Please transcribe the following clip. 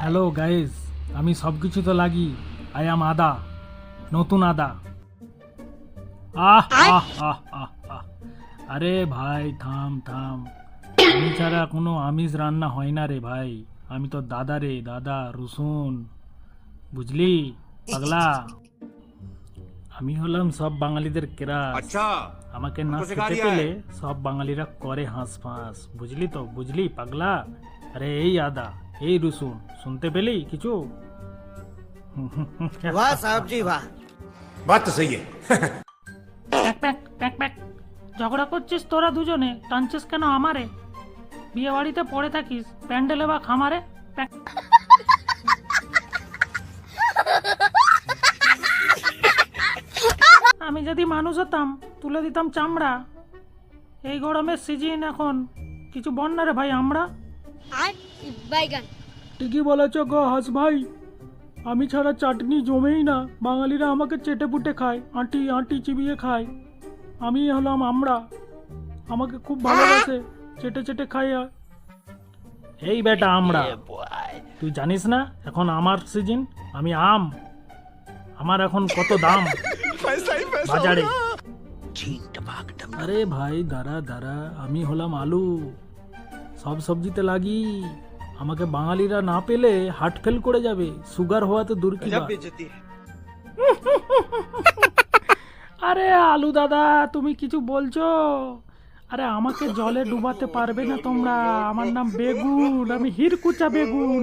Hello guys, আমি সব কিছু তো লাগি। আই অ্যাম আদা, নতুন আদা। আহ আহ আহ আহ আহ। আরে ভাই থাম থাম, আমি ছাড়া কোনো আমিষ রান্না হয় না রে ভাই। আমি তো দাদা রে, দাদা রসুন, বুঝলি পাগলা। আমি হলাম সব বাঙালিদের ক্রাশ। अच्छा আমাকে না हमको सिखा খেতে दिया পেলে है। সব বাঙালিরা করে হাঁস ফাঁস, বুঝলি তো, বুঝলি পাগলা। আরে এই আদা, এই রসুন, শুনতে পেলি কিছু? वाह साहब जी वाह। बात तो सही है। Pack pack pack pack. ঝগড়া করছিস তোরা দুজনে, টানছিস কেন আমারে? বিয়ে বাড়িতে পড়ে থাকিস প্যান্ডেলে বা খামারে। প্যাক। আমি যদি মানুষ হতাম তুলে দিতাম চামড়া। এই গরমের সিজন এখন, কিছু বল না রে ভাই আমরা। বাইগান ঠিকই বলেছ গো হাস ভাই, আমি ছাড়া চাটনি জমেই না। বাঙালিরা আমাকে চেটে পুটে খায়, আঁটি আঁটি চিবিয়ে খায়। আমি হলাম আমরা, আমাকে খুব ভালোবাসে, চেটে চেটে খাই। এই বেটা আমরা, তুই জানিস না এখন আমার সিজন? আমি আম, আমার এখন কত দাম বাজারে। আরে ভাই দাঁড়া দাঁড়া, আমি হলাম আলু, সব সবজিতে লাগি। আমাকে বাঙালিরা না পেলে হার্ট ফেল করে যাবে, সুগার হওয়া তো দূর কি বাত। আরে আলু দাদা, তুমি কিছু বলছো? আরে আমাকে জলে ডুবাতে পারবে না তোমরা। আমার নাম বেগুন, আমি হিরকুচা বেগুন।